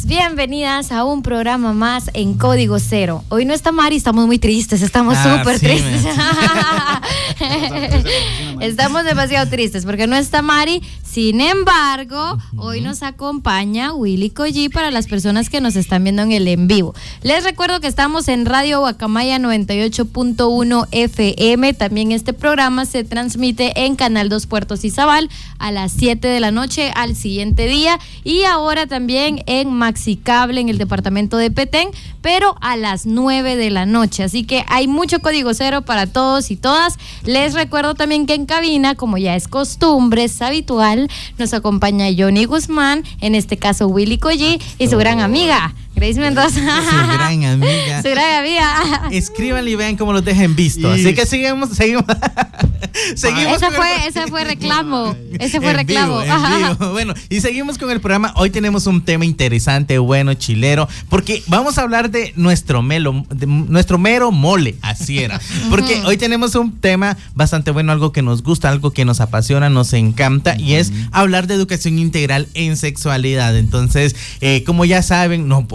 Bienvenidas a un programa más en Código Cero. Hoy no está Mari, estamos muy tristes, estamos súper tristes. Estamos demasiado tristes porque no está Mari. Sin embargo, hoy nos acompaña Willy Collie para las personas que nos están viendo en el en vivo. Les recuerdo que estamos en Radio Guacamaya 98.1 FM. También este programa se transmite en Canal 2 Puertos Izabal a las 7 de la noche al siguiente día. Y ahora también en Maxicable en el departamento de Petén, pero a las 9 de la noche. Así que hay mucho Código Cero para todos y todas. Les recuerdo también que en cabina, como ya es costumbre, es habitual, nos acompaña Johnny Guzmán, en este caso Willy Collie y su gran amiga Grace Mendoza. Su gran amiga. Su gran amiga. Escríbanle y vean cómo los dejen visto. Así que seguimos. Ese fue reclamo. Ese fue reclamo. Vivo. Bueno, y seguimos con el programa. Hoy tenemos un tema interesante, bueno, chilero, porque vamos a hablar de nuestro mero mole, así era. Porque hoy tenemos un tema bastante bueno, algo que nos gusta, algo que nos apasiona, nos encanta, y es hablar de educación integral en sexualidad. Entonces, como ya saben, no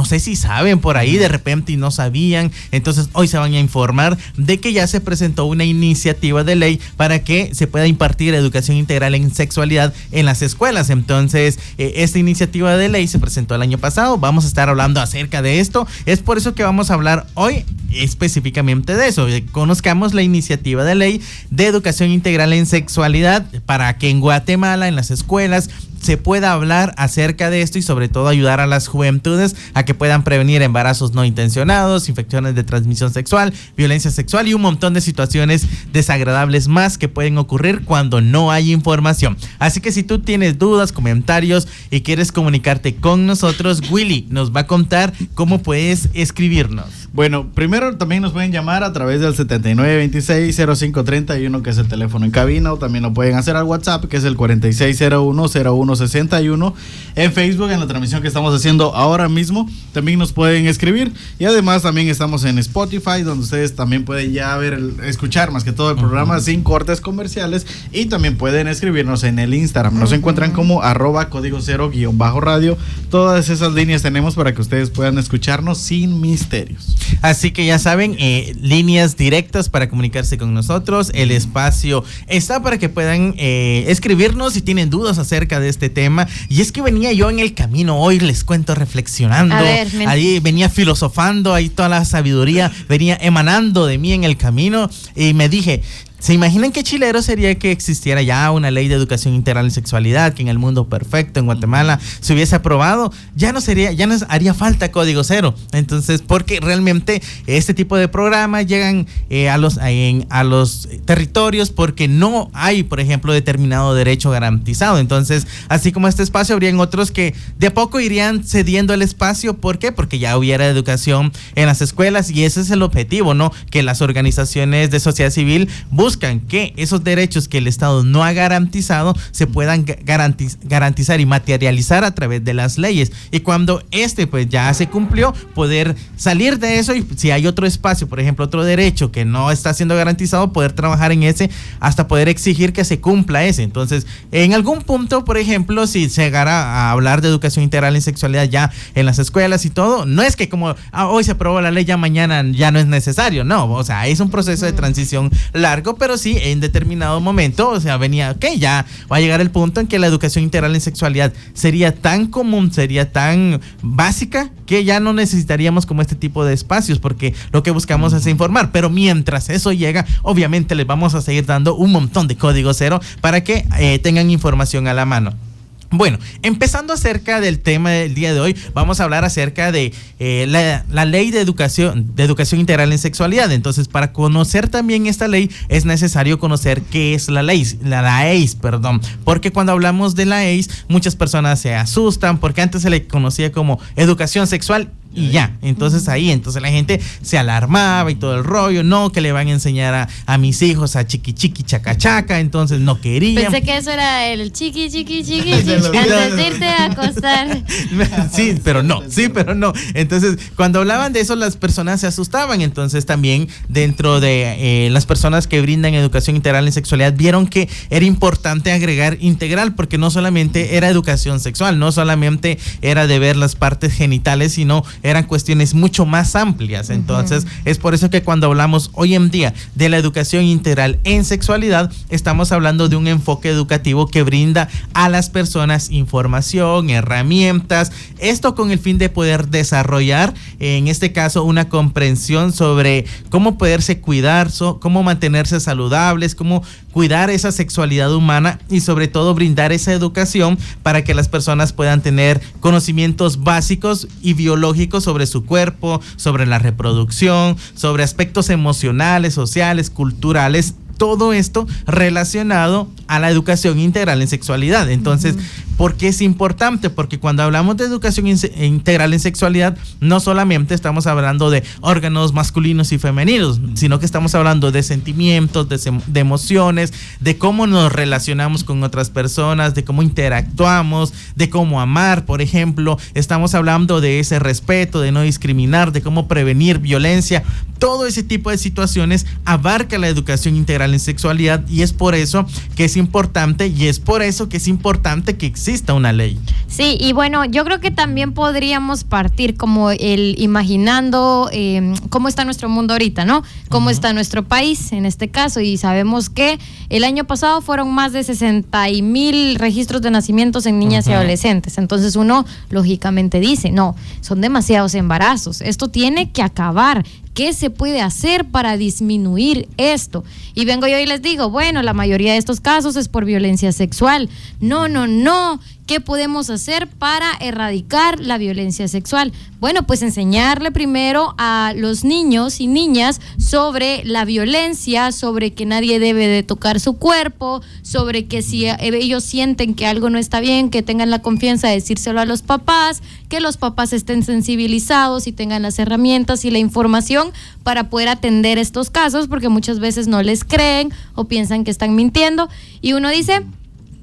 sé si saben por ahí de repente y no sabían, entonces hoy se van a informar de que ya se presentó una iniciativa de ley para que se pueda impartir educación integral en sexualidad en las escuelas. Entonces, esta iniciativa de ley se presentó el año pasado, vamos a estar hablando acerca de esto, es por eso que vamos a hablar hoy específicamente de eso. Conozcamos la iniciativa de ley de educación integral en sexualidad para que en Guatemala, en las escuelas, se pueda hablar acerca de esto y sobre todo ayudar a las juventudes a que puedan prevenir embarazos no intencionados, infecciones de transmisión sexual, violencia sexual y un montón de situaciones desagradables más que pueden ocurrir cuando no hay información. Así que si tú tienes dudas, comentarios y quieres comunicarte con nosotros, Willy nos va a contar cómo puedes escribirnos. Bueno, primero también nos pueden llamar a través del 7926-0531, que es el teléfono en cabina, o también lo pueden hacer al WhatsApp, que es el 4601-0161. En Facebook, en la transmisión que estamos haciendo ahora mismo, también nos pueden escribir. Y además también estamos en Spotify, donde ustedes también pueden ya escuchar más que todo el programa sin cortes comerciales. Y también pueden escribirnos en el Instagram. Nos encuentran como @código0_radio. Todas esas líneas tenemos para que ustedes puedan escucharnos sin misterios. Así que ya saben, líneas directas para comunicarse con nosotros. El espacio está para que puedan escribirnos si tienen dudas acerca de este tema. Y es que venía yo en el camino hoy, les cuento, reflexionando. Ahí venía filosofando, ahí toda la sabiduría venía emanando de mí en el camino y me dije, ¿se imaginan qué chilero sería que existiera ya una ley de educación integral en sexualidad, que en el mundo perfecto, en Guatemala, se hubiese aprobado? Ya no haría falta Código Cero. Entonces, porque realmente este tipo de programas llegan a los territorios porque no hay, por ejemplo, determinado derecho garantizado. Entonces, así como este espacio, habrían otros que de a poco irían cediendo el espacio. ¿Por qué? Porque ya hubiera educación en las escuelas, y ese es el objetivo, ¿no? Que las organizaciones de sociedad civil buscan que esos derechos que el Estado no ha garantizado se puedan garantizar y materializar a través de las leyes, y cuando pues ya se cumplió, poder salir de eso, y si hay otro espacio, por ejemplo otro derecho que no está siendo garantizado, poder trabajar en ese hasta poder exigir que se cumpla ese. Entonces, en algún punto, por ejemplo, si se llegara a hablar de educación integral en sexualidad ya en las escuelas y todo, no es que como hoy se aprobó la ley, ya mañana ya no es necesario, no, o sea, es un proceso de transición largo, pero sí, en determinado momento, o sea, ya va a llegar el punto en que la educación integral en sexualidad sería tan común, sería tan básica, que ya no necesitaríamos como este tipo de espacios, porque lo que buscamos es informar. Pero mientras eso llega, obviamente les vamos a seguir dando un montón de Código Cero para que tengan información a la mano. Bueno, empezando acerca del tema del día de hoy, vamos a hablar acerca de la ley de educación integral en sexualidad. Entonces, para conocer también esta ley, es necesario conocer qué es la EIS, porque cuando hablamos de la EIS, muchas personas se asustan, porque antes se le conocía como educación sexual y ya. Entonces entonces la gente se alarmaba y todo el rollo, no, que le van a enseñar a mis hijos a chiqui chiqui chaca chaca, entonces no querían. Pensé que eso era el chiqui chiqui chiqui chiqui antes de irte a acostar. Sí, pero no. Entonces, cuando hablaban de eso, las personas se asustaban. Entonces, también dentro de las personas que brindan educación integral en sexualidad, vieron que era importante agregar integral, porque no solamente era educación sexual, no solamente era de ver las partes genitales, sino eran cuestiones mucho más amplias. Entonces, es por eso que cuando hablamos hoy en día de la educación integral en sexualidad, estamos hablando de un enfoque educativo que brinda a las personas información, herramientas, esto con el fin de poder desarrollar, en este caso, una comprensión sobre cómo poderse cuidar, cómo mantenerse saludables, cómo cuidar esa sexualidad humana y sobre todo brindar esa educación para que las personas puedan tener conocimientos básicos y biológicos sobre su cuerpo, sobre la reproducción, sobre aspectos emocionales, sociales, culturales, todo esto relacionado a la educación integral en sexualidad. Entonces, ¿por qué es importante? Porque cuando hablamos de educación integral en sexualidad, no solamente estamos hablando de órganos masculinos y femeninos, sino que estamos hablando de sentimientos, de emociones, de cómo nos relacionamos con otras personas, de cómo interactuamos, de cómo amar, por ejemplo. Estamos hablando de ese respeto, de no discriminar, de cómo prevenir violencia. Todo ese tipo de situaciones abarca la educación integral en sexualidad, y es por eso que es importante que exista una ley. Sí, y bueno, yo creo que también podríamos partir como imaginando cómo está nuestro mundo ahorita, ¿no? Cómo está nuestro país en este caso, y sabemos que el año pasado fueron más de 60,000 registros de nacimientos en niñas y adolescentes. Entonces uno lógicamente dice, no, son demasiados embarazos, esto tiene que acabar. ¿Qué se puede hacer para disminuir esto? Y vengo yo y les digo, bueno, la mayoría de estos casos es por violencia sexual. No. ¿Qué podemos hacer para erradicar la violencia sexual? Bueno, pues enseñarle primero a los niños y niñas sobre la violencia, sobre que nadie debe de tocar su cuerpo, sobre que si ellos sienten que algo no está bien, que tengan la confianza de decírselo a los papás, que los papás estén sensibilizados y tengan las herramientas y la información para poder atender estos casos, porque muchas veces no les creen o piensan que están mintiendo, y uno dice,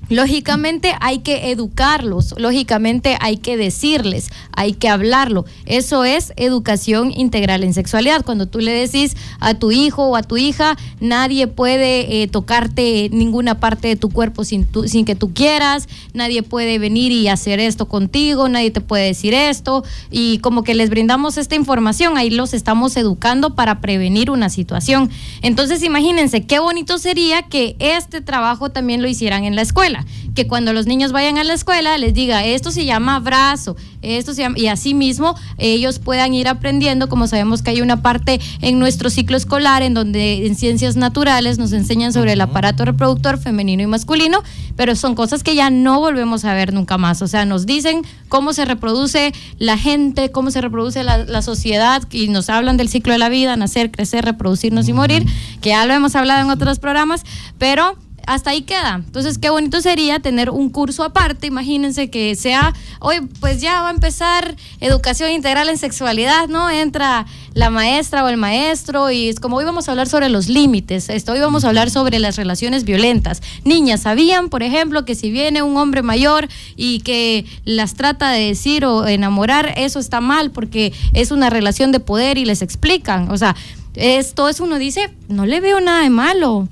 lógicamente hay que educarlos, lógicamente hay que decirles, hay que hablarlo. Eso es educación integral en sexualidad. Cuando tú le decís a tu hijo o a tu hija, nadie puede tocarte ninguna parte de tu cuerpo sin que tú quieras, nadie puede venir y hacer esto contigo, nadie te puede decir esto, y como que les brindamos esta información, ahí los estamos educando para prevenir una situación. Entonces imagínense qué bonito sería que este trabajo también lo hicieran en la escuela, que cuando los niños vayan a la escuela les diga, esto se llama abrazo, esto se llama, y así mismo ellos puedan ir aprendiendo. Como sabemos que hay una parte en nuestro ciclo escolar en donde en ciencias naturales nos enseñan sobre el aparato reproductor femenino y masculino, pero son cosas que ya no volvemos a ver nunca más. O sea, nos dicen cómo se reproduce la gente, cómo se reproduce la sociedad, y nos hablan del ciclo de la vida, nacer, crecer, reproducirnos y morir, que ya lo hemos hablado en otros programas, pero hasta ahí queda. Entonces, qué bonito sería tener un curso aparte. Imagínense que sea, hoy pues ya va a empezar educación integral en sexualidad, ¿no? Entra la maestra o el maestro y es como, hoy vamos a hablar sobre los límites, hoy vamos a hablar sobre las relaciones violentas. Niñas, ¿sabían, por ejemplo, que si viene un hombre mayor y que las trata de decir o enamorar, eso está mal porque es una relación de poder, y les explican? O sea, todo eso uno dice, no le veo nada de malo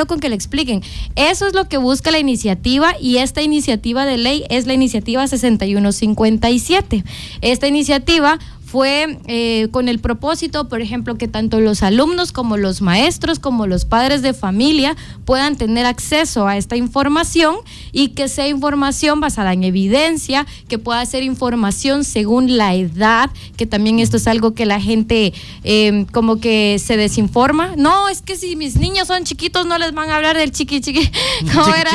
con que le expliquen. Eso es lo que busca la iniciativa, y esta iniciativa de ley es la iniciativa 6157. Esta iniciativa fue con el propósito, por ejemplo, que tanto los alumnos como los maestros como los padres de familia puedan tener acceso a esta información, y que sea información basada en evidencia, que pueda ser información según la edad, que también esto es algo que la gente como que se desinforma. No, es que si mis niños son chiquitos no les van a hablar del chiqui. ¿Cómo era?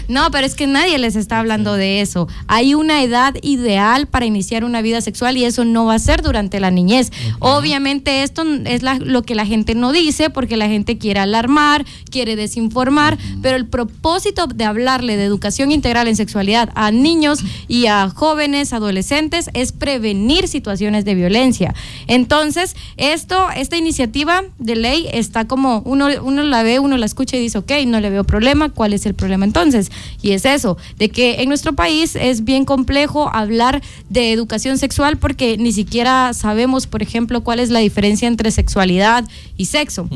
No, pero es que nadie les está hablando de eso. Hay una edad ideal para iniciar desarrollar una vida sexual y eso no va a ser durante la niñez. Obviamente esto es lo que la gente no dice porque la gente quiere alarmar, quiere desinformar, pero el propósito de hablarle de educación integral en sexualidad a niños y a jóvenes, adolescentes, es prevenir situaciones de violencia. Entonces, esta iniciativa de ley está como, uno la ve, uno la escucha y dice, ok, no le veo problema, ¿cuál es el problema entonces? Y es eso, de que en nuestro país es bien complejo hablar de educación sexual porque ni siquiera sabemos, por ejemplo, cuál es la diferencia entre sexualidad y sexo.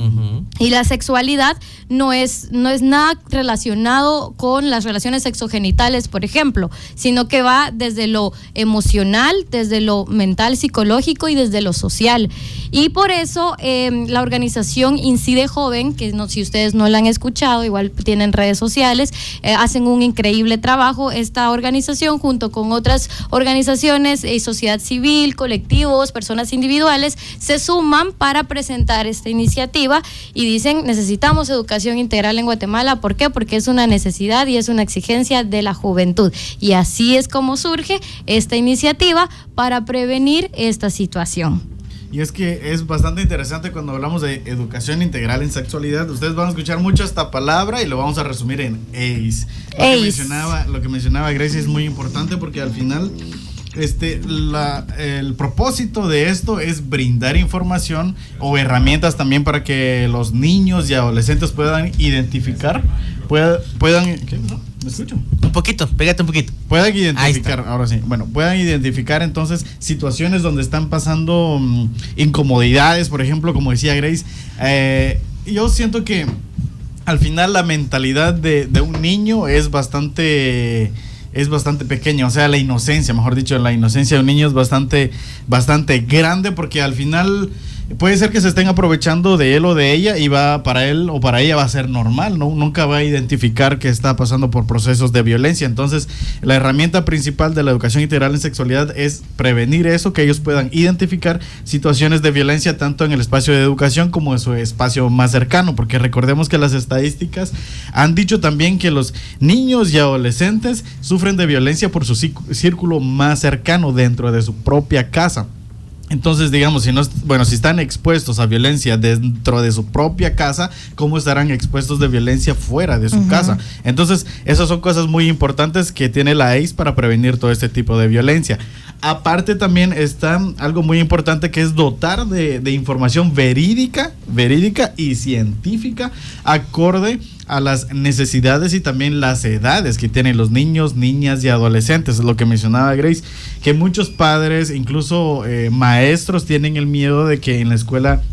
Y la sexualidad no es nada relacionado con las relaciones sexogenitales, por ejemplo, sino que va desde lo emocional, desde lo mental, psicológico y desde lo social. Y por eso la organización Incide Joven, que si ustedes no la han escuchado, igual tienen redes sociales, hacen un increíble trabajo. Esta organización, junto con otras organizaciones, sociedad civil, colectivos, personas individuales, se suman para presentar esta iniciativa y dicen, necesitamos educación integral en Guatemala. ¿Por qué? Porque es una necesidad y es una exigencia de la juventud. Y así es como surge esta iniciativa para prevenir esta situación. Y es que es bastante interesante cuando hablamos de educación integral en sexualidad. Ustedes van a escuchar mucho esta palabra y lo vamos a resumir en ACE. Lo que mencionaba Gracie es muy importante porque al final el propósito de esto es brindar información o herramientas también para que los niños y adolescentes puedan identificar, ¿qué? ¿No? ¿Me escucho? Un poquito, pégate un poquito. Puedan identificar, ahora sí. Bueno, puedan identificar entonces situaciones donde están pasando incomodidades, por ejemplo, como decía Grace. Yo siento que al final la mentalidad de un niño es bastante pequeña, o sea, la inocencia, mejor dicho, la inocencia de un niño es bastante grande porque al final puede ser que se estén aprovechando de él o de ella y para él o para ella va a ser normal, ¿no? Nunca va a identificar que está pasando por procesos de violencia. Entonces, la herramienta principal de la educación integral en sexualidad es prevenir eso, que ellos puedan identificar situaciones de violencia tanto en el espacio de educación como en su espacio más cercano, porque recordemos que las estadísticas han dicho también que los niños y adolescentes sufren de violencia por su círculo más cercano dentro de su propia casa. Entonces, digamos, si están expuestos a violencia dentro de su propia casa, ¿cómo estarán expuestos de violencia fuera de su casa? Entonces, esas son cosas muy importantes que tiene la ACE para prevenir todo este tipo de violencia. Aparte, también está algo muy importante que es dotar de información verídica y científica acorde a las necesidades y también las edades que tienen los niños, niñas y adolescentes. Es lo que mencionaba Grace, que muchos padres, incluso maestros, tienen el miedo de que en la escuela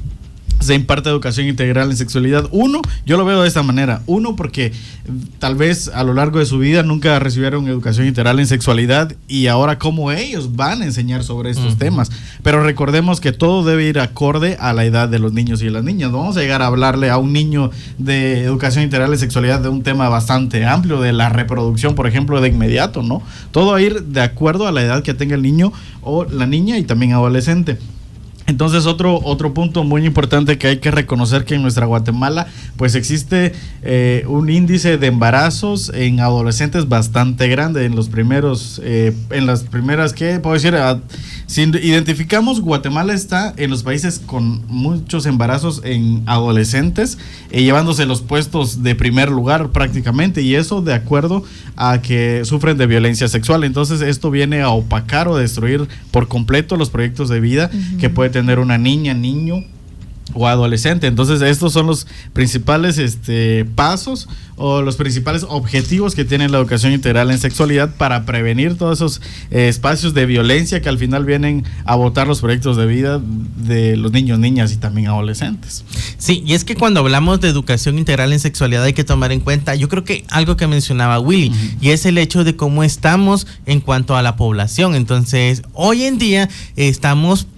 se imparte educación integral en sexualidad. Yo lo veo de esta manera. Porque tal vez a lo largo de su vida nunca recibieron educación integral en sexualidad y ahora cómo ellos van a enseñar sobre estos temas. Pero recordemos que todo debe ir acorde a la edad de los niños y las niñas. No vamos a llegar a hablarle a un niño de educación integral en sexualidad de un tema bastante amplio, de la reproducción, por ejemplo, de inmediato, ¿no? Todo va a ir de acuerdo a la edad que tenga el niño o la niña y también adolescente. Entonces otro punto muy importante que hay que reconocer que en nuestra Guatemala pues existe un índice de embarazos en adolescentes bastante grande. En las primeras, ¿qué puedo decir? Si identificamos, Guatemala está en los países con muchos embarazos en adolescentes, llevándose los puestos de primer lugar prácticamente, y eso de acuerdo a que sufren de violencia sexual. Entonces esto viene a opacar o destruir por completo los proyectos de vida que puede tener una niña, niño o adolescente. Entonces estos son los principales pasos o los principales objetivos que tiene la educación integral en sexualidad para prevenir todos esos espacios de violencia que al final vienen a botar los proyectos de vida de los niños, niñas y también adolescentes. Sí, y es que cuando hablamos de educación integral en sexualidad hay que tomar en cuenta, yo creo que algo que mencionaba Willy, y es el hecho de cómo estamos en cuanto a la población. Entonces, hoy en día estamos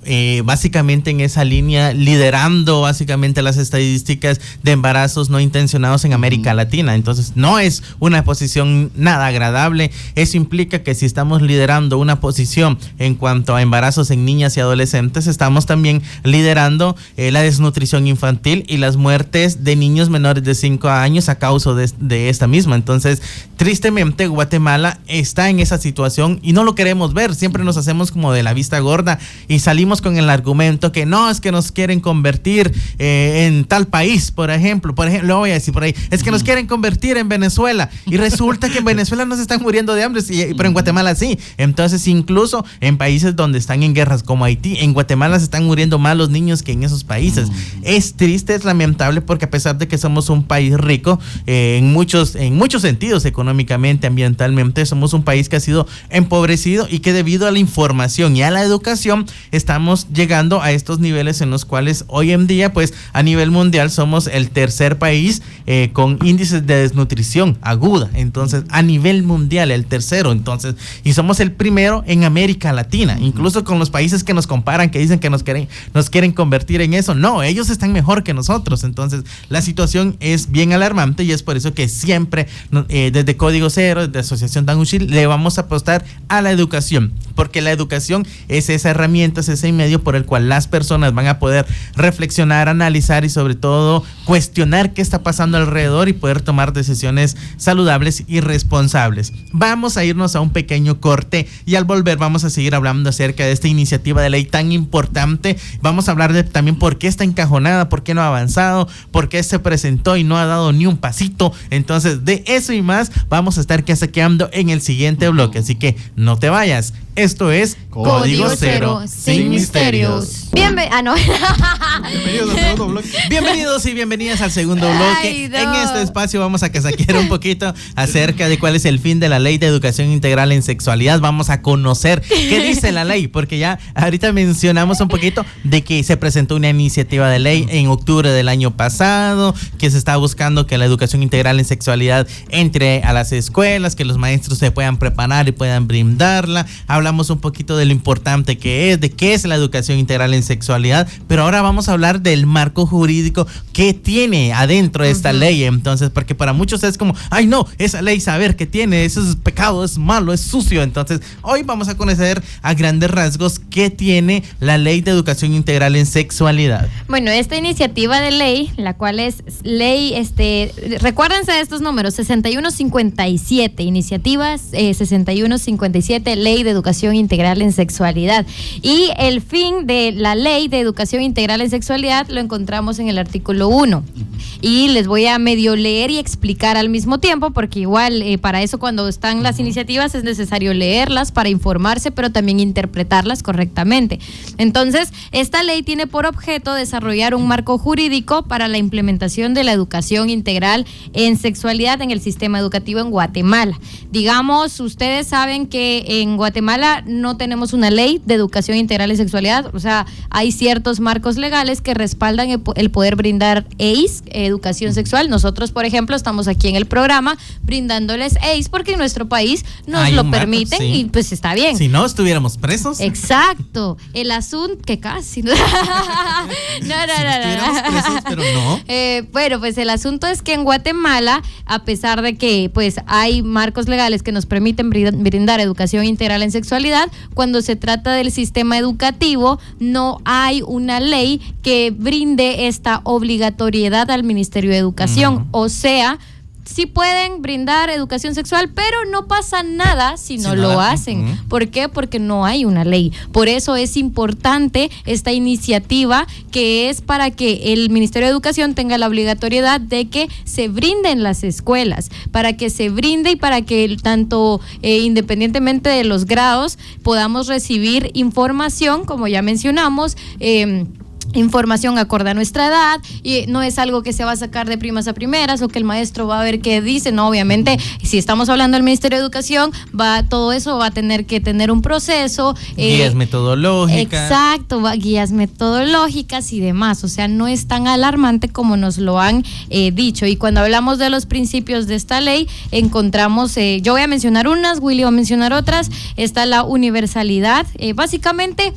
básicamente en esa línea liderando liderando básicamente las estadísticas de embarazos no intencionados en América Latina. Entonces no es una posición nada agradable. Eso implica que si estamos liderando una posición en cuanto a embarazos en niñas y adolescentes, estamos también liderando la desnutrición infantil y las muertes de niños menores de 5 años a causa de esta misma. Entonces, tristemente, Guatemala está en esa situación y no lo queremos ver. Siempre nos hacemos como de la vista gorda y salimos con el argumento que no, es que nos quieren convertir en tal país, por ejemplo, lo voy a decir por ahí, es que nos quieren convertir en Venezuela y resulta que en Venezuela no se están muriendo de hambre, pero en Guatemala sí. Entonces, incluso en países donde están en guerras como Haití, en Guatemala se están muriendo más los niños que en esos países. Es triste, es lamentable, porque a pesar de que somos un país rico en muchos sentidos, económicamente, ambientalmente, somos un país que ha sido empobrecido y que debido a la información y a la educación estamos llegando a estos niveles en los cuales hoy en día, pues a nivel mundial somos el tercer país con índices de desnutrición aguda. Entonces, a nivel mundial, el tercero. Entonces, y somos el primero en América Latina, incluso con los países que nos comparan, que dicen que nos quieren convertir en eso. No, ellos están mejor que nosotros. Entonces, la situación es bien alarmante y es por eso que siempre desde Código Cero, desde Asociación Tanguchil, le vamos a apostar a la educación, porque la educación es esa herramienta, es ese medio por el cual las personas van a poder reflexionar, analizar y sobre todo cuestionar qué está pasando alrededor y poder tomar decisiones saludables y responsables. Vamos a irnos a un pequeño corte y al volver vamos a seguir hablando acerca de esta iniciativa de ley tan importante. Vamos a hablar de también por qué está encajonada, por qué no ha avanzado, por qué se presentó y no ha dado ni un pasito. Entonces, de eso y más vamos a estar casaqueando en el siguiente bloque, así que no te vayas. Esto es Código Cero, sin misterios. Bienvenidos al segundo bloque. Bienvenidos y bienvenidas al segundo bloque. Ay, no. En este espacio vamos a casaquear un poquito acerca de cuál es el fin de la Ley de Educación Integral en Sexualidad. Vamos a conocer qué dice la ley, porque ya ahorita mencionamos un poquito de que se presentó una iniciativa de ley en octubre del año pasado, que se está buscando que la educación integral en sexualidad entre a las escuelas, que los maestros se puedan preparar y puedan brindarla. Hablamos un poquito de lo importante que es, de qué es la educación integral en sexualidad, pero ahora vamos a hablar del marco jurídico que tiene adentro de esta ley. Entonces, porque para muchos es como, ay no, esa ley saber qué tiene, eso es pecado, es malo, es sucio. Entonces, hoy vamos a conocer a grandes rasgos qué tiene la ley de educación integral en sexualidad. Bueno, esta iniciativa de ley, la cual es ley, recuérdense de estos números, 6157, iniciativas 6157, ley de educación integral en sexualidad. Y el fin de la ley de educación integral en sexualidad lo encontramos en el artículo 1. Y les voy a medio leer y explicar al mismo tiempo, porque igual para eso cuando están las iniciativas es necesario leerlas para informarse, pero también interpretarlas correctamente. Entonces, esta ley tiene por objeto desarrollar un marco jurídico para la implementación de la educación integral en sexualidad en el sistema educativo en Guatemala. Digamos, ustedes saben que en Guatemala no tenemos una ley de educación integral en sexualidad, o sea, hay ciertos marcos legales que respaldan el poder brindar EIS, educación sexual. Nosotros, por ejemplo, estamos aquí en el programa brindándoles EIS porque en nuestro país nos lo permiten, sí. Y pues está bien. Si no, estuviéramos presos. Exacto. El asunto, que casi. No. Estuviéramos presos, pero no. Bueno, pues el asunto es que en Guatemala, a pesar de que pues hay marcos legales que nos permiten brindar educación integral en sexualidad, cuando se trata del sistema educativo no hay una ley que brinde esta obligatoriedad al Ministerio de Educación. O sea, sí pueden brindar educación sexual, pero no pasa nada si no lo hacen. ¿Por qué? Porque no hay una ley. Por eso es importante esta iniciativa, que es para que el Ministerio de Educación tenga la obligatoriedad de que se brinde en las escuelas, para que se brinde y para que tanto independientemente de los grados podamos recibir información, como ya mencionamos, información acorde a nuestra edad, y no es algo que se va a sacar de primas a primeras o que el maestro va a ver qué dice. No, obviamente, si estamos hablando del Ministerio de Educación, todo eso va a tener que tener un proceso. Guías metodológicas. Exacto, guías metodológicas y demás. O sea, no es tan alarmante como nos lo han dicho. Y cuando hablamos de los principios de esta ley, encontramos, yo voy a mencionar unas, Willy va a mencionar otras. Está la universalidad. Básicamente,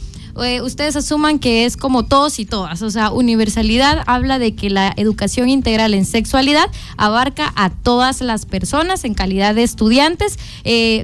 ustedes asuman que es como todos y todas. O sea, universalidad habla de que la educación integral en sexualidad abarca a todas las personas en calidad de estudiantes,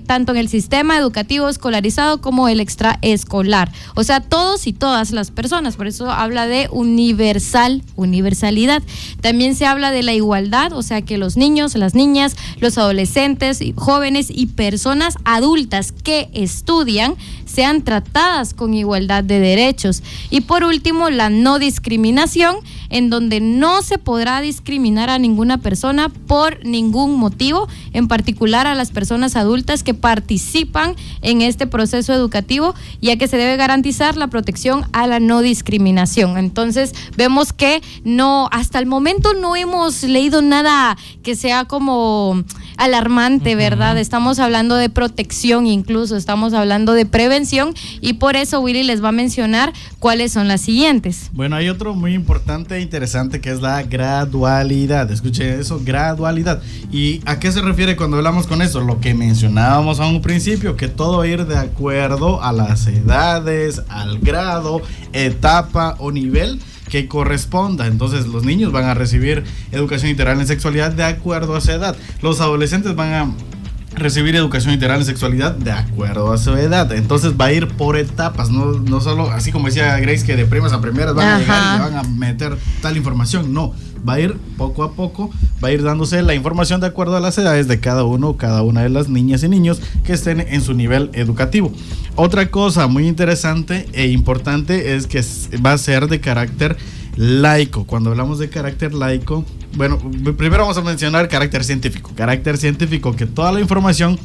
tanto en el sistema educativo escolarizado como el extraescolar. O sea, todos y todas las personas. Por eso habla de universalidad. También se habla de la igualdad, o sea, que los niños, las niñas, los adolescentes, jóvenes y personas adultas que estudian sean tratadas con igualdad de derechos. Y por último, la no discriminación, en donde no se podrá discriminar a ninguna persona por ningún motivo, en particular a las personas adultas que participan en este proceso educativo, ya que se debe garantizar la protección a la no discriminación. Entonces, vemos que no, hasta el momento no hemos leído nada que sea como alarmante, ¿verdad? Estamos hablando de protección, incluso estamos hablando de prevención, y por eso Willy les va a mencionar cuáles son las siguientes. Bueno, hay otro muy importante e interesante que es la gradualidad. Escuchen eso, gradualidad. ¿Y a qué se refiere cuando hablamos con eso? Lo que mencionábamos a un principio, que todo va a ir de acuerdo a las edades, al grado, etapa o nivel que corresponda. Entonces los niños van a recibir educación integral en sexualidad de acuerdo a su edad. Los adolescentes van a recibir educación integral en sexualidad de acuerdo a su edad. Entonces va a ir por etapas, no solo así como decía Grace, que de primas a primeras van a llegar y le van a meter tal información. No, va a ir poco a poco, va a ir dándose la información de acuerdo a las edades de cada uno o cada una de las niñas y niños que estén en su nivel educativo. Otra cosa muy interesante e importante es que va a ser de carácter laico. Cuando hablamos de carácter laico, bueno, primero vamos a mencionar carácter científico, que toda la información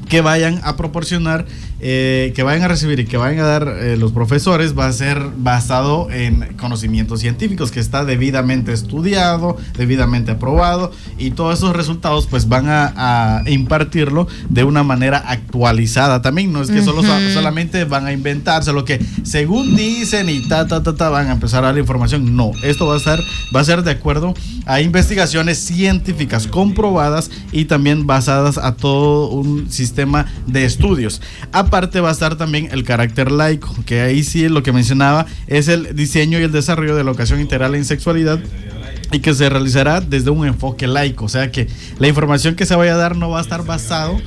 que vayan a proporcionar, que vayan a recibir y que vayan a dar los profesores va a ser basado en conocimientos científicos, que está debidamente estudiado, debidamente aprobado, y todos esos resultados pues van a impartirlo de una manera actualizada también. No es que solamente van a inventarse lo que según dicen y van a empezar a dar información. No, esto va a ser de acuerdo a investigaciones científicas comprobadas y también basadas a todo un sistema de estudios. Aparte va a estar también el carácter laico, que ahí sí lo que mencionaba es el diseño y el desarrollo de la educación integral en sexualidad, y que se realizará desde un enfoque laico. O sea que la información que se vaya a dar no va a estar basado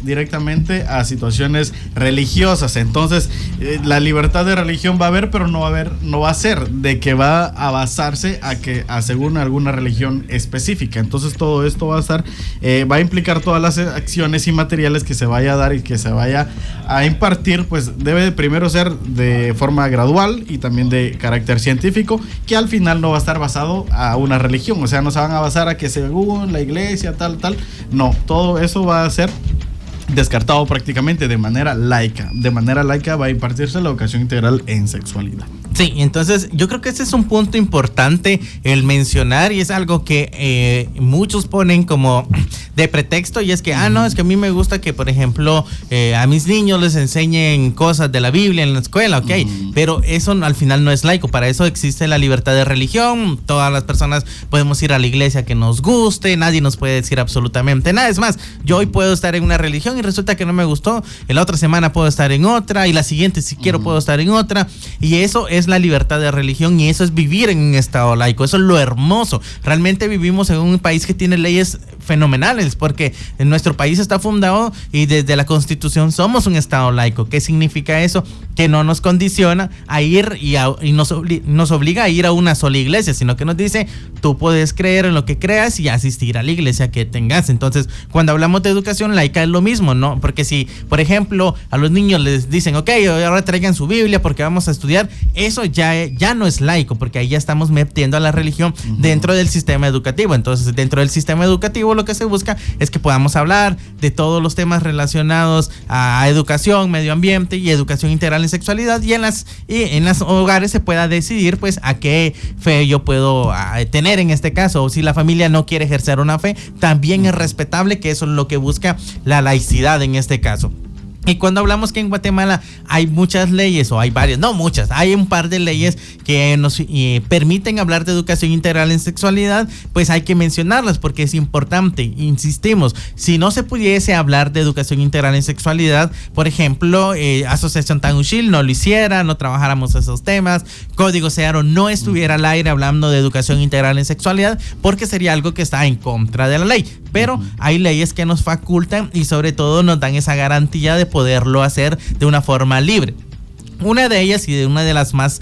directamente a situaciones religiosas. Entonces la libertad de religión va a haber, pero no va a ser de que va a basarse a según alguna religión específica. Entonces todo esto va a implicar todas las acciones y materiales que se vaya a dar y que se vaya a impartir, pues debe de primero ser de forma gradual y también de carácter científico, que al final no va a estar basado a una religión. O sea, no se van a basar a que según la iglesia tal. No, todo eso va a ser descartado prácticamente de manera laica. De manera laica va a impartirse la educación integral en sexualidad. Sí, entonces yo creo que ese es un punto importante el mencionar, y es algo que muchos ponen como de pretexto, y es que, no, es que a mí me gusta que, por ejemplo, a mis niños les enseñen cosas de la Biblia en la escuela, ok, pero eso al final no es laico. Para eso existe la libertad de religión. Todas las personas podemos ir a la iglesia que nos guste, nadie nos puede decir absolutamente nada. Es más, yo hoy puedo estar en una religión y resulta que no me gustó, en la otra semana puedo estar en otra, y la siguiente si quiero puedo estar en otra, y eso es la libertad de religión, y eso es vivir en un estado laico. Eso es lo hermoso. Realmente vivimos en un país que tiene leyes fenomenales, porque en nuestro país está fundado y desde la Constitución somos un estado laico. ¿Qué significa eso? Que no nos condiciona a ir y nos obliga a ir a una sola iglesia, sino que nos dice, tú puedes creer en lo que creas y asistir a la iglesia que tengas. Entonces, cuando hablamos de educación laica es lo mismo, ¿no? Porque si, por ejemplo, a los niños les dicen, ok, ahora traigan su Biblia porque vamos a estudiar, eso ya no es laico, porque ahí ya estamos metiendo a la religión dentro del sistema educativo. Entonces, dentro del sistema educativo lo que se busca es que podamos hablar de todos los temas relacionados a educación, medio ambiente y educación integral en sexualidad, y en los hogares se pueda decidir pues a qué fe yo puedo tener en este caso, o si la familia no quiere ejercer una fe, también es respetable, que eso es lo que busca la laicidad en este caso. Y cuando hablamos que en Guatemala hay muchas leyes, o hay varias, no muchas, hay un par de leyes que nos permiten hablar de educación integral en sexualidad, pues hay que mencionarlas porque es importante. Insistimos, si no se pudiese hablar de educación integral en sexualidad, por ejemplo, Asociación Tanushil no lo hiciera, no trabajáramos esos temas, Código Searo no estuviera al aire hablando de educación integral en sexualidad, porque sería algo que está en contra de la ley. Pero hay leyes que nos facultan y sobre todo nos dan esa garantía de poderlo hacer de una forma libre. Una de ellas, y de una de las más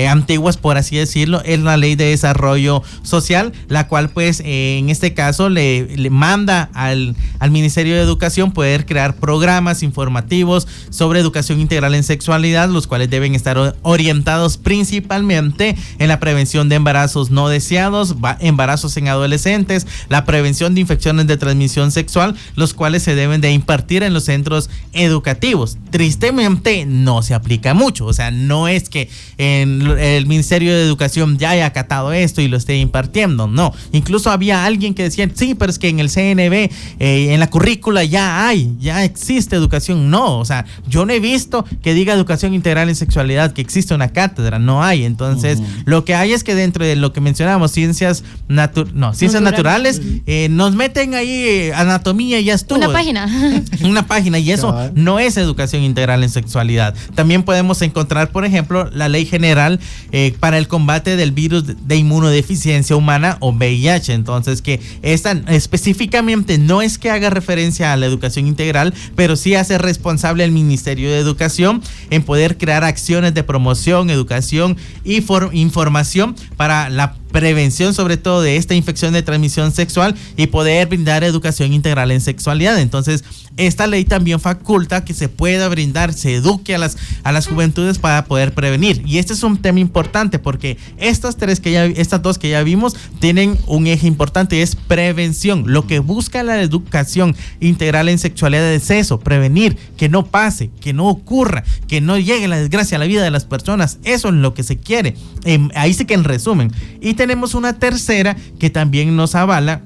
antiguas, por así decirlo, es la Ley de Desarrollo Social, la cual pues en este caso le manda al Ministerio de Educación poder crear programas informativos sobre educación integral en sexualidad, los cuales deben estar orientados principalmente en la prevención de embarazos no deseados, embarazos en adolescentes, la prevención de infecciones de transmisión sexual, los cuales se deben de impartir en los centros educativos. Tristemente no se aplica mucho, o sea, no es que el Ministerio de Educación ya haya acatado esto y lo esté impartiendo, no. Incluso había alguien que decía, sí, pero es que en el CNB, en la currícula ya existe educación. No, o sea, yo no he visto que diga educación integral en sexualidad, que existe una cátedra, no hay. Entonces, lo que hay es que dentro de lo que mencionamos, ciencias naturales, nos meten ahí anatomía y ya estuvo. Una página, y eso no es educación integral en sexualidad. También podemos encontrar, por ejemplo, la Ley General para el combate del virus de inmunodeficiencia humana o VIH. Entonces, que esta específicamente no es que haga referencia a la educación integral, pero sí hace responsable al Ministerio de Educación en poder crear acciones de promoción, educación y información para la prevención sobre todo de esta infección de transmisión sexual y poder brindar educación integral en sexualidad. Entonces, esta ley también faculta que se pueda brindar, se eduque a las juventudes para poder prevenir. Y este es un tema importante porque estas dos que ya vimos tienen un eje importante y es prevención. Lo que busca la educación integral en sexualidad es eso, prevenir, que no pase, que no ocurra, que no llegue la desgracia a la vida de las personas. Eso es lo que se quiere. Ahí sí que en resumen. Y tenemos una tercera que también nos avala,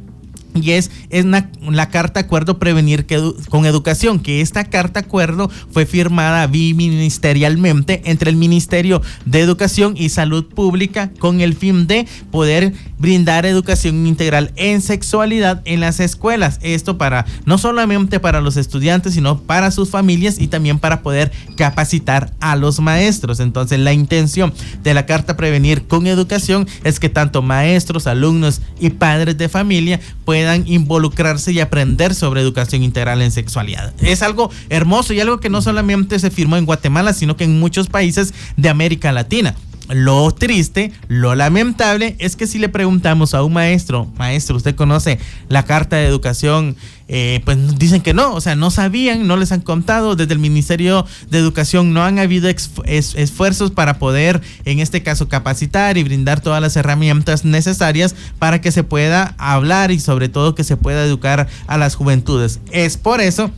y es la Carta Acuerdo Prevenir con Educación, que esta Carta Acuerdo fue firmada biministerialmente entre el Ministerio de Educación y Salud Pública con el fin de poder brindar educación integral en sexualidad en las escuelas. Esto no solamente para los estudiantes, sino para sus familias y también para poder capacitar a los maestros. Entonces, la intención de la Carta Prevenir con Educación es que tanto maestros, alumnos y padres de familia puedan involucrarse y aprender sobre educación integral en sexualidad. Es algo hermoso y algo que no solamente se firmó en Guatemala, sino que en muchos países de América Latina. Lo triste, lo lamentable es que si le preguntamos a un maestro, ¿usted conoce la Carta de Educación? Pues dicen que no, o sea, no sabían, no les han contado. Desde el Ministerio de Educación no han habido esfuerzos para poder, en este caso, capacitar y brindar todas las herramientas necesarias para que se pueda hablar y sobre todo que se pueda educar a las juventudes. Es por eso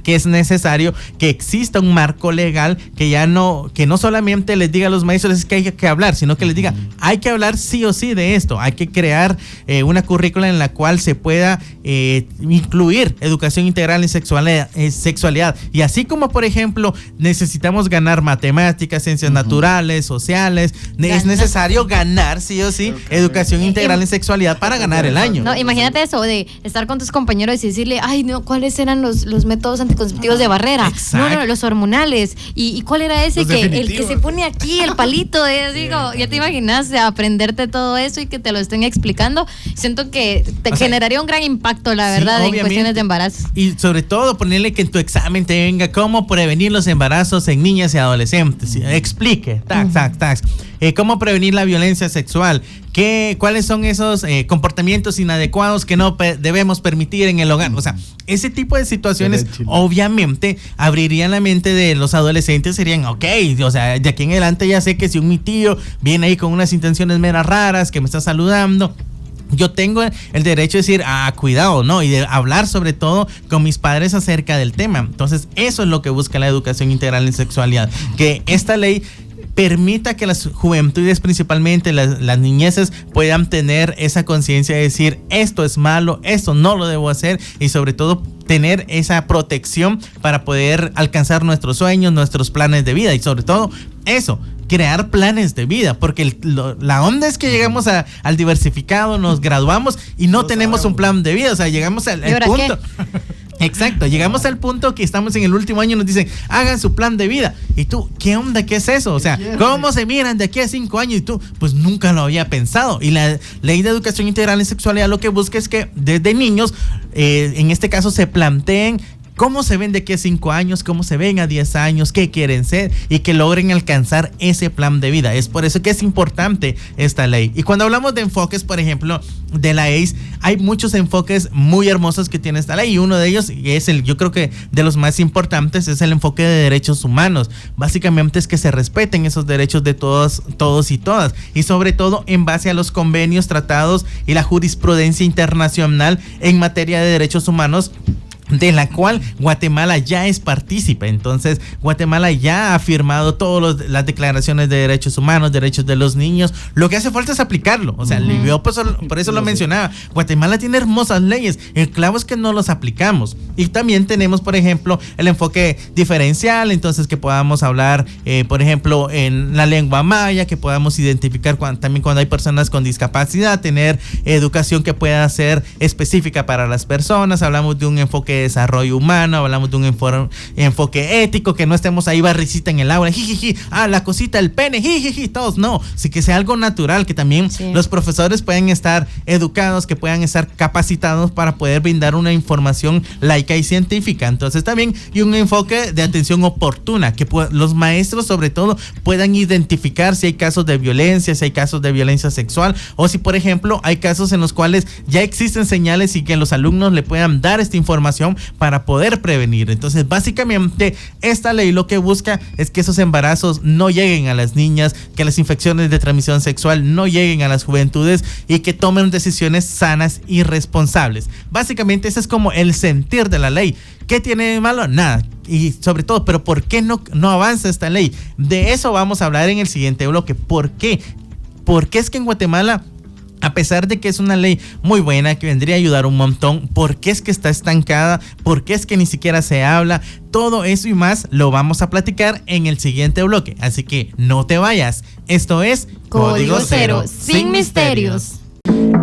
que es necesario que exista un marco legal que no solamente les diga a los maestros que hay que hablar, sino que les diga, hay que hablar sí o sí de esto, hay que crear una currícula en la cual se pueda incluir educación integral en sexualidad. Y así como, por ejemplo, necesitamos ganar matemáticas, ciencias naturales, sociales, es necesario ganar sí o sí educación integral en sexualidad para ganar el año. No, imagínate eso de estar con tus compañeros y decirle, ay, no, ¿cuáles eran los métodos anticonceptivos de barrera? Exacto. No, los hormonales. ¿Y cuál era ese? El que se pone aquí, el palito, digo, ya te imaginas aprenderte todo eso y que te lo estén explicando. Siento que generaría un gran impacto, la verdad, en cuestiones de embarazo. Y sobre todo ponerle que en tu examen te venga cómo prevenir los embarazos en niñas y adolescentes. Explique, cómo prevenir la violencia sexual, cuáles son esos comportamientos inadecuados que no debemos permitir en el hogar. O sea, ese tipo de situaciones obviamente abrirían la mente de los adolescentes. Serían, ok, o sea, de aquí en adelante ya sé que si mi tío viene ahí con unas intenciones meras raras, que me está saludando, yo tengo el derecho de decir, cuidado, ¿no? Y de hablar sobre todo con mis padres acerca del tema. Entonces, eso es lo que busca la educación integral en sexualidad, que esta ley permita que las juventudes, principalmente las niñeces, puedan tener esa conciencia de decir esto es malo, esto no lo debo hacer, y sobre todo tener esa protección para poder alcanzar nuestros sueños, nuestros planes de vida, y sobre todo eso, crear planes de vida, porque la onda es que llegamos al diversificado, nos graduamos y no tenemos un plan de vida, o sea, llegamos al punto. Exacto, llegamos al punto que estamos en el último año y nos dicen, hagan su plan de vida. Y tú, ¿qué onda? ¿Qué es eso? O sea, ¿cómo se miran de aquí a 5 años? Y tú, pues nunca lo había pensado. Y la Ley de Educación Integral en Sexualidad lo que busca es que desde niños, en este caso, se planteen cómo se ven de aquí a 5 años, cómo se ven a 10 años, qué quieren ser y que logren alcanzar ese plan de vida. Es por eso que es importante esta ley. Y cuando hablamos de enfoques, por ejemplo, de la ACE, hay muchos enfoques muy hermosos que tiene esta ley, y uno de ellos es yo creo que de los más importantes, es el enfoque de derechos humanos. Básicamente es que se respeten esos derechos de todos y todas, y sobre todo en base a los convenios, tratados y la jurisprudencia internacional en materia de derechos humanos, de la cual Guatemala ya es partícipe. Entonces, Guatemala ya ha firmado todas las declaraciones de derechos humanos, derechos de los niños. Lo que hace falta es aplicarlo. O sea, yo por eso lo mencionaba. Guatemala tiene hermosas leyes. El clavo es que no los aplicamos. Y también tenemos, por ejemplo, el enfoque diferencial. Entonces, que podamos hablar, por ejemplo, en la lengua maya, que podamos identificar también cuando hay personas con discapacidad, tener educación que pueda ser específica para las personas. Hablamos de un enfoque de desarrollo humano, hablamos de un enfoque ético, que no estemos ahí barricita en el aula, jijiji, la cosita, el pene, jijiji, todos, no, sí, que sea algo natural, que también los profesores puedan estar educados, que puedan estar capacitados para poder brindar una información laica y científica. Entonces también, y un enfoque de atención oportuna, que los maestros sobre todo puedan identificar si hay casos de violencia, si hay casos de violencia sexual, o si por ejemplo hay casos en los cuales ya existen señales y que los alumnos le puedan dar esta información para poder prevenir. Entonces, básicamente, esta ley lo que busca es que esos embarazos no lleguen a las niñas, que las infecciones de transmisión sexual no lleguen a las juventudes y que tomen decisiones sanas y responsables. Básicamente, ese es como el sentir de la ley. ¿Qué tiene de malo? Nada. Y sobre todo, ¿pero por qué no avanza esta ley? De eso vamos a hablar en el siguiente bloque. ¿Por qué? ¿Por qué es que en Guatemala, a pesar de que es una ley muy buena, que vendría a ayudar un montón, por qué es que está estancada? ¿Por qué es que ni siquiera se habla? Todo eso y más lo vamos a platicar en el siguiente bloque. Así que no te vayas. Esto es Código Cero, sin misterios.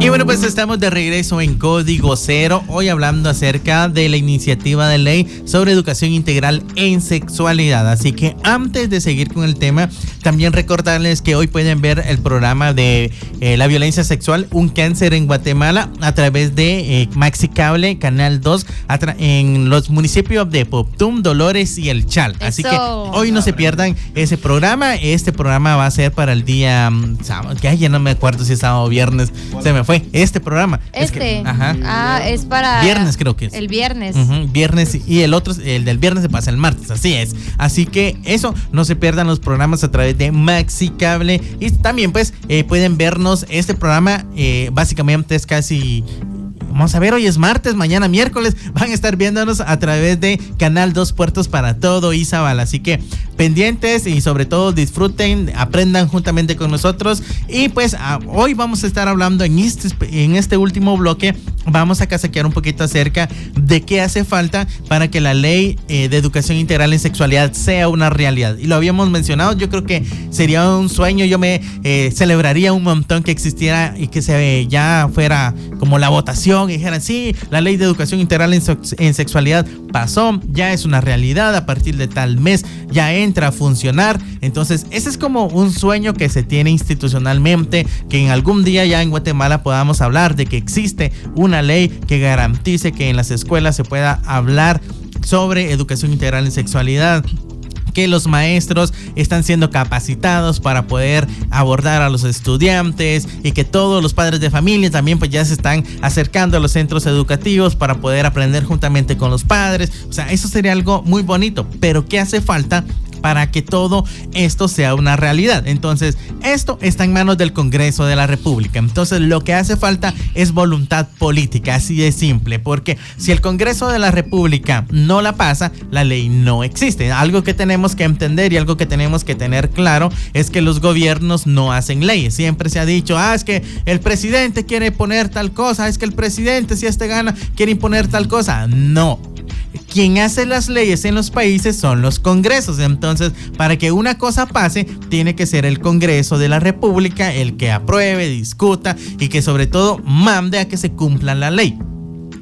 Y bueno, pues estamos de regreso en Código Cero, hoy hablando acerca de la iniciativa de ley sobre educación integral en sexualidad. Así que antes de seguir con el tema, también recordarles que hoy pueden ver el programa de la violencia sexual, un cáncer en Guatemala, a través de Maxi Cable, Canal 2, en los municipios de Poptum, Dolores y El Chal. Así que hoy no se pierdan ese programa. Este programa va a ser para el día sábado, que ya no me acuerdo si es sábado o viernes. Se me fue este programa. Es para viernes, creo que es. El viernes. Viernes, y el del viernes se pasa el martes, así es. Así que eso, no se pierdan los programas a través de Maxi Cable. Y también pues pueden vernos este programa, básicamente es casi... Vamos a ver, hoy es martes, mañana miércoles van a estar viéndonos a través de Canal 2 Puertos para todo Izabal. Así que pendientes y sobre todo disfruten, aprendan juntamente con nosotros. Y pues hoy vamos a estar hablando en este último bloque, vamos a casaquear un poquito acerca de qué hace falta para que la ley de educación integral en sexualidad sea una realidad. Y lo habíamos mencionado, yo creo que sería un sueño, yo me celebraría un montón que existiera y que ya fuera como la votación y dijeran, sí, la ley de educación integral en sexualidad pasó, ya es una realidad, a partir de tal mes ya entra a funcionar. Entonces ese es como un sueño que se tiene institucionalmente, que en algún día ya en Guatemala podamos hablar de que existe una ley que garantice que en las escuelas se pueda hablar sobre educación integral en sexualidad, que los maestros están siendo capacitados para poder abordar a los estudiantes y que todos los padres de familia también pues ya se están acercando a los centros educativos para poder aprender juntamente con los padres. O sea, eso sería algo muy bonito, pero ¿qué hace falta para que todo esto sea una realidad. Entonces, esto está en manos del Congreso de la República. Entonces, lo que hace falta es voluntad política, así de simple, porque si el Congreso de la República no la pasa, la ley no existe. Algo que tenemos que entender y algo que tenemos que tener claro es que los gobiernos no hacen leyes. Siempre se ha dicho, es que el presidente quiere poner tal cosa, es que el presidente, si gana, quiere imponer tal cosa. No. Quien hace las leyes en los países son los congresos. Entonces, para que una cosa pase, tiene que ser el Congreso de la República el que apruebe, discuta y que sobre todo mande a que se cumpla la ley.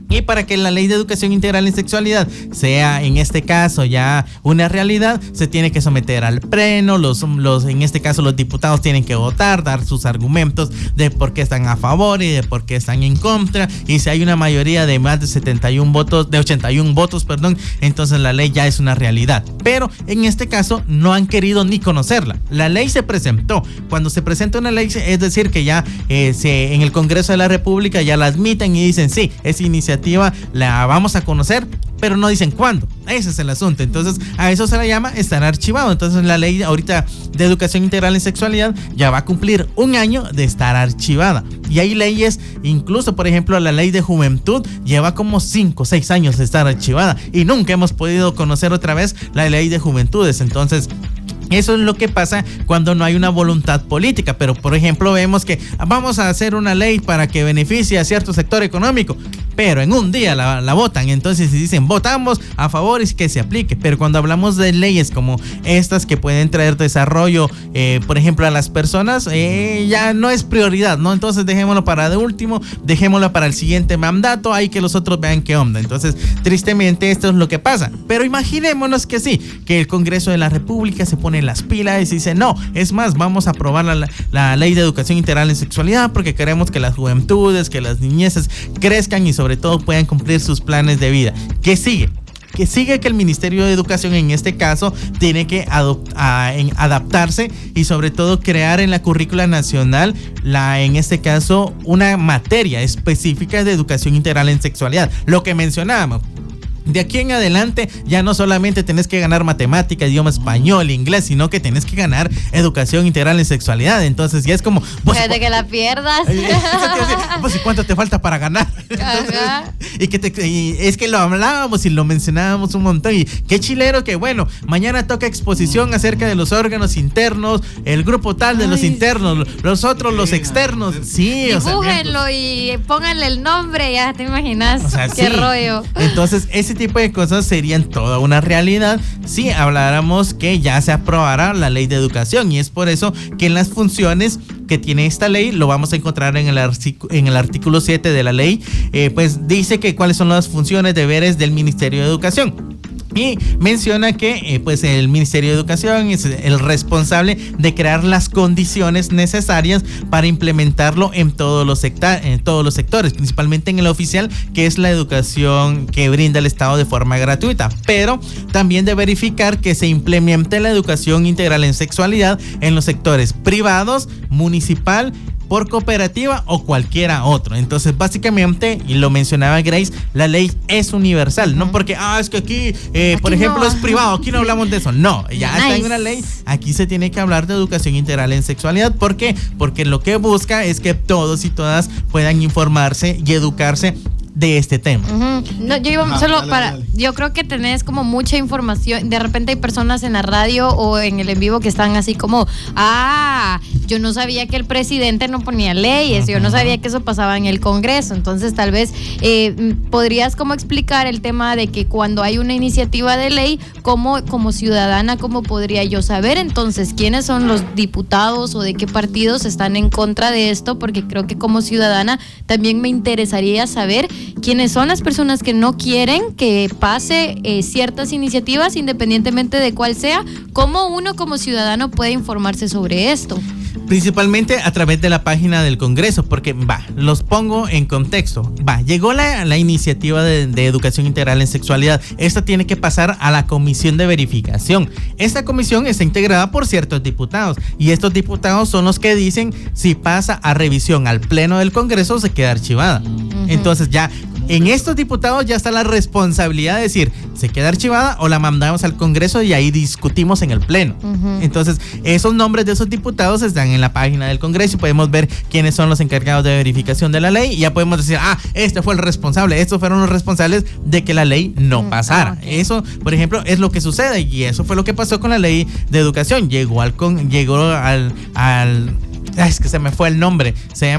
Y para que la ley de educación integral en sexualidad sea en este caso ya una realidad, se tiene que someter al pleno, en este caso los diputados tienen que votar, dar sus argumentos de por qué están a favor y de por qué están en contra, y si hay una mayoría de más de 81 votos, entonces la ley ya es una realidad. Pero en este caso no han querido ni conocerla. La ley se presentó. Cuando se presenta una ley, es decir que ya en el Congreso de la República ya la admiten y dicen sí, es iniciativa, la vamos a conocer, pero no dicen cuándo. Ese es el asunto. Entonces a eso se le llama estar archivado. Entonces la ley ahorita de educación integral en sexualidad ya va a cumplir un año de estar archivada. Y hay leyes, incluso por ejemplo la ley de juventud lleva como 5 o 6 años de estar archivada y nunca hemos podido conocer otra vez la ley de juventudes. Entonces eso es lo que pasa cuando no hay una voluntad política. Pero por ejemplo vemos que vamos a hacer una ley para que beneficie a cierto sector económico, pero en un día la votan. Entonces dicen votamos a favor y que se aplique. Pero cuando hablamos de leyes como estas que pueden traer desarrollo, por ejemplo a las personas, ya no es prioridad, ¿no? Entonces dejémoslo para de último, dejémoslo para el siguiente mandato, ahí que los otros vean qué onda. Entonces tristemente esto es lo que pasa. Pero imaginémonos que sí, que el Congreso de la República se pone las pilas y dice no, es más, vamos a aprobar la ley de educación integral en sexualidad porque queremos que las juventudes, que las niñeces crezcan y sobre todo puedan cumplir sus planes de vida. ¿Qué sigue? Que sigue que el Ministerio de Educación en este caso tiene que adaptarse y sobre todo crear en la currícula nacional en este caso una materia específica de educación integral en sexualidad, lo que mencionábamos. De aquí en adelante ya no solamente tenés que ganar matemática, idioma español, inglés, sino que tenés que ganar educación integral en sexualidad. Entonces ya es como... Puede que la pierdas. ¿Y cuánto te falta para ganar? Entonces, y es que lo hablábamos y lo mencionábamos un montón. Y qué chilero que bueno, mañana toca exposición acerca de los órganos internos, el grupo tal de los internos, los otros los externos. Sí, dibújenlo y pónganle el nombre, ya te imaginas. O sea, qué rollo. Entonces ese tipo de cosas serían toda una realidad si habláramos que ya se aprobará la ley de educación, y es por eso que en las funciones que tiene esta ley lo vamos a encontrar en el artículo 7 de la ley, pues dice que cuáles son las funciones, deberes del Ministerio de Educación. Y menciona que pues el Ministerio de Educación es el responsable de crear las condiciones necesarias para implementarlo en todos los sectores, principalmente en el oficial, que es la educación que brinda el Estado de forma gratuita, pero también de verificar que se implemente la educación integral en sexualidad en los sectores privados, municipal, por cooperativa o cualquiera otro. Entonces básicamente, y lo mencionaba Grace, la ley es universal, no porque es que aquí por ejemplo no es privado, aquí no hablamos de eso. No, ya está en una ley, aquí se tiene que hablar de educación integral en sexualidad. ¿Por qué? Porque lo que busca es que todos y todas puedan informarse y educarse de este tema. No, yo iba dale. Yo creo que tenés como mucha información. De repente hay personas en la radio o en el en vivo que están así como, yo no sabía que el presidente no ponía leyes, yo no sabía que eso pasaba en el Congreso. Entonces tal vez podrías como explicar el tema de que cuando hay una iniciativa de ley, como ciudadana, ¿cómo podría yo saber entonces quiénes son los diputados o de qué partidos están en contra de esto? Porque creo que como ciudadana también me interesaría saber quiénes son las personas que no quieren que pase ciertas iniciativas, independientemente de cuál sea. ¿Cómo uno como ciudadano puede informarse sobre esto? Principalmente a través de la página del Congreso, porque los pongo en contexto. Llegó la iniciativa de educación integral en sexualidad. Esta tiene que pasar a la comisión de verificación. Esta comisión está integrada por ciertos diputados, y estos diputados son los que dicen si pasa a revisión al pleno del Congreso, se queda archivada. Entonces ya En estos diputados ya está la responsabilidad de decir, ¿se queda archivada o la mandamos al Congreso y ahí discutimos en el Pleno? Entonces, esos nombres de esos diputados están en la página del Congreso y podemos ver quiénes son los encargados de verificación de la ley y ya podemos decir, este fue el responsable, estos fueron los responsables de que la ley no pasara. Eso, por ejemplo, es lo que sucede y eso fue lo que pasó con la ley de educación. Llegó al es que se me fue el nombre,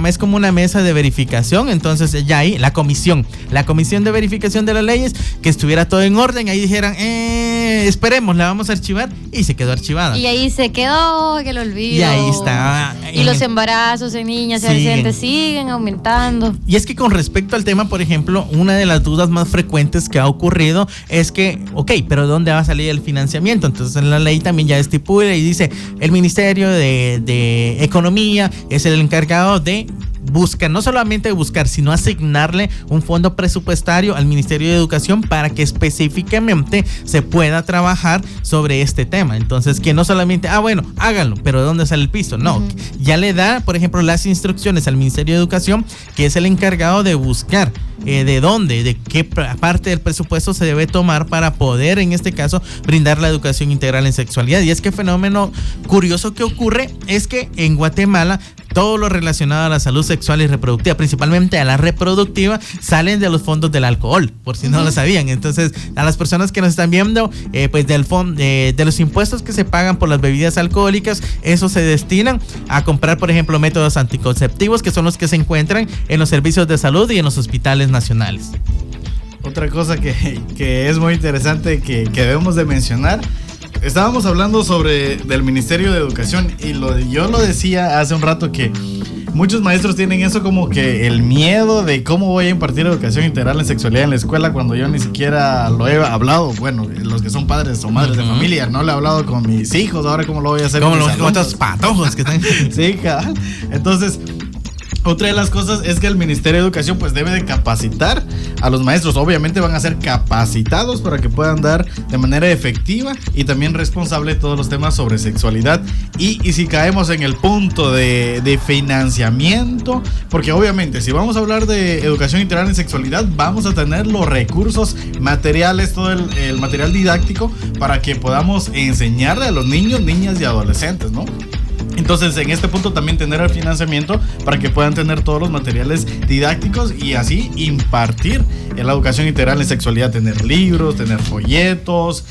es como una mesa de verificación, entonces ya ahí la comisión de verificación de las leyes, que estuviera todo en orden, ahí dijeran, esperemos, la vamos a archivar y se quedó archivada. Y ahí se quedó, que lo olvido. Y ahí está. Y los embarazos en niñas y adolescentes siguen aumentando. Y es que con respecto al tema, por ejemplo, una de las dudas más frecuentes que ha ocurrido es que, pero ¿dónde va a salir el financiamiento? Entonces en la ley también ya estipula y dice, el Ministerio de Economía es el encargado de buscar, no solamente de buscar, sino asignarle un fondo presupuestario al Ministerio de Educación para que específicamente se pueda trabajar sobre este tema. Entonces, que no solamente, háganlo, pero ¿de dónde sale el piso? No, ya le da, por ejemplo, las instrucciones al Ministerio de Educación, que es el encargado de buscar de qué parte del presupuesto se debe tomar para poder, en este caso, brindar la educación integral en sexualidad. Y es que fenómeno curioso que ocurre es que en Guatemala todo lo relacionado a la salud sexual y reproductiva, principalmente a la reproductiva, salen de los fondos del alcohol, por si no lo sabían. Entonces, a las personas que nos están viendo, pues del fondo de los impuestos que se pagan por las bebidas alcohólicas, eso se destinan a comprar, por ejemplo, métodos anticonceptivos, que son los que se encuentran en los servicios de salud y en los hospitales nacionales. Otra cosa que es muy interesante que debemos de mencionar. Estábamos hablando del Ministerio de Educación y yo lo decía hace un rato que muchos maestros tienen eso como que el miedo de cómo voy a impartir educación integral en sexualidad en la escuela cuando yo ni siquiera lo he hablado. Bueno, los que son padres o madres de familia, no lo he hablado con mis hijos, ahora cómo lo voy a hacer. Como los otros patojos que están. Sí, cabal. Entonces, otra de las cosas es que el Ministerio de Educación pues debe de capacitar a los maestros. Obviamente van a ser capacitados para que puedan dar de manera efectiva y también responsable todos los temas sobre sexualidad. Y si caemos en el punto de financiamiento, porque obviamente si vamos a hablar de educación integral en sexualidad, vamos a tener los recursos materiales, todo el material didáctico para que podamos enseñarle a los niños, niñas y adolescentes, ¿no? Entonces, en este punto también tener el financiamiento para que puedan tener todos los materiales didácticos y así impartir la educación integral en sexualidad, tener libros, tener folletos,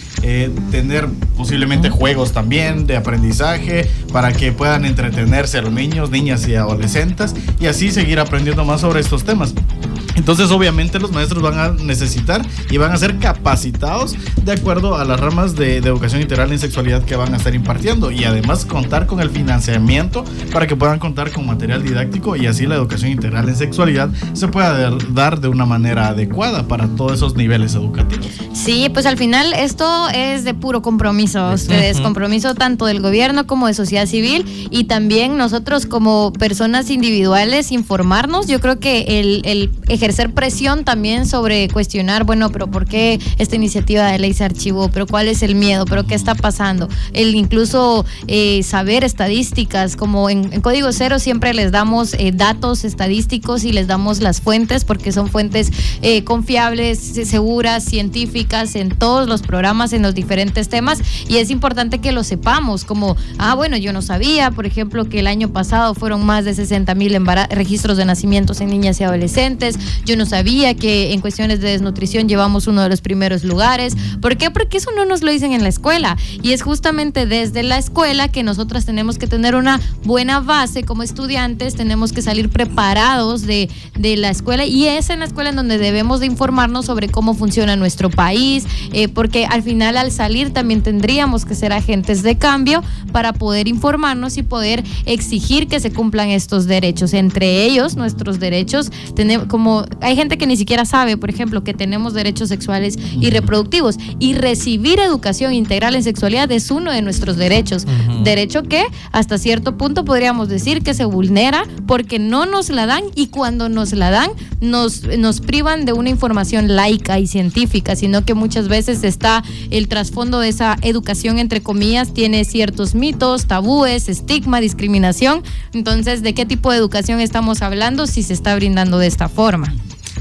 tener posiblemente juegos también de aprendizaje para que puedan entretenerse a los niños, niñas y adolescentes y así seguir aprendiendo más sobre estos temas. Entonces, obviamente, los maestros van a necesitar y van a ser capacitados de acuerdo a las ramas de educación integral en sexualidad que van a estar impartiendo y además contar con el financiamiento para que puedan contar con material didáctico y así la educación integral en sexualidad se pueda dar de una manera adecuada para todos esos niveles educativos. Sí, pues al final esto es de puro compromiso, ustedes, compromiso tanto del gobierno como de sociedad civil y también nosotros como personas individuales informarnos. Yo creo que el ejercer presión también sobre cuestionar, bueno, pero ¿por qué esta iniciativa de ley se archivó? ¿Pero cuál es el miedo? ¿Pero qué está pasando? El incluso saber estadísticas, como en Código Cero siempre les damos datos estadísticos y les damos las fuentes porque son fuentes confiables, seguras, científicas en todos los programas, en los diferentes temas y es importante que lo sepamos, como, bueno, yo no sabía, por ejemplo, que el año pasado fueron más de 60,000 registros de nacimientos en niñas y adolescentes. Yo no sabía que en cuestiones de desnutrición llevamos uno de los primeros lugares. ¿Por qué? Porque eso no nos lo dicen en la escuela y es justamente desde la escuela que nosotras tenemos que tener una buena base como estudiantes, tenemos que salir preparados de la escuela y es en la escuela en donde debemos de informarnos sobre cómo funciona nuestro país, porque al final al salir también tendríamos que ser agentes de cambio para poder informarnos y poder exigir que se cumplan estos derechos, entre ellos nuestros derechos. Como hay gente que ni siquiera sabe, por ejemplo, que tenemos derechos sexuales y reproductivos y recibir educación integral en sexualidad es uno de nuestros derechos, derecho que hasta cierto punto podríamos decir que se vulnera porque no nos la dan y cuando nos la dan nos privan de una información laica y científica, sino que muchas veces está el trasfondo de esa educación, entre comillas, tiene ciertos mitos, tabúes, estigma, discriminación. Entonces, ¿de qué tipo de educación estamos hablando si se está brindando de esta forma?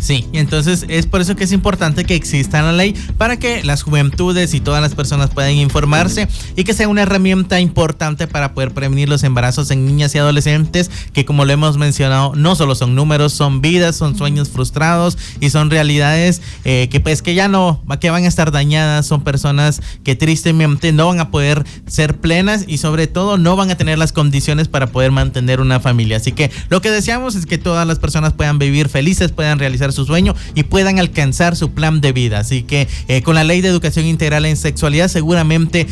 Sí, y entonces es por eso que es importante que exista la ley para que las juventudes y todas las personas puedan informarse y que sea una herramienta importante para poder prevenir los embarazos en niñas y adolescentes, que como lo hemos mencionado, no solo son números, son vidas, son sueños frustrados y son realidades que ya no, que van a estar dañadas, son personas que tristemente no van a poder ser plenas y sobre todo no van a tener las condiciones para poder mantener una familia. Así que lo que deseamos es que todas las personas puedan vivir felices, puedan realizar su sueño y puedan alcanzar su plan de vida. Así que con la ley de educación integral en sexualidad seguramente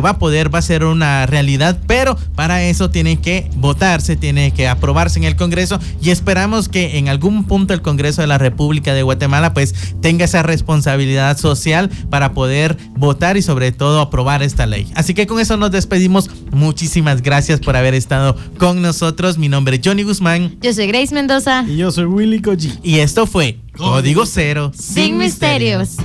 va a ser una realidad, pero para eso tiene que votarse, tiene que aprobarse en el Congreso y esperamos que en algún punto el Congreso de la República de Guatemala pues tenga esa responsabilidad social para poder votar y sobre todo aprobar esta ley. Así que con eso nos despedimos. Muchísimas gracias por haber estado con nosotros. Mi nombre es Johnny Guzmán. Yo soy Grace Mendoza. Y yo soy Willy Koji. Y esto fue Código Cero Sin misterios.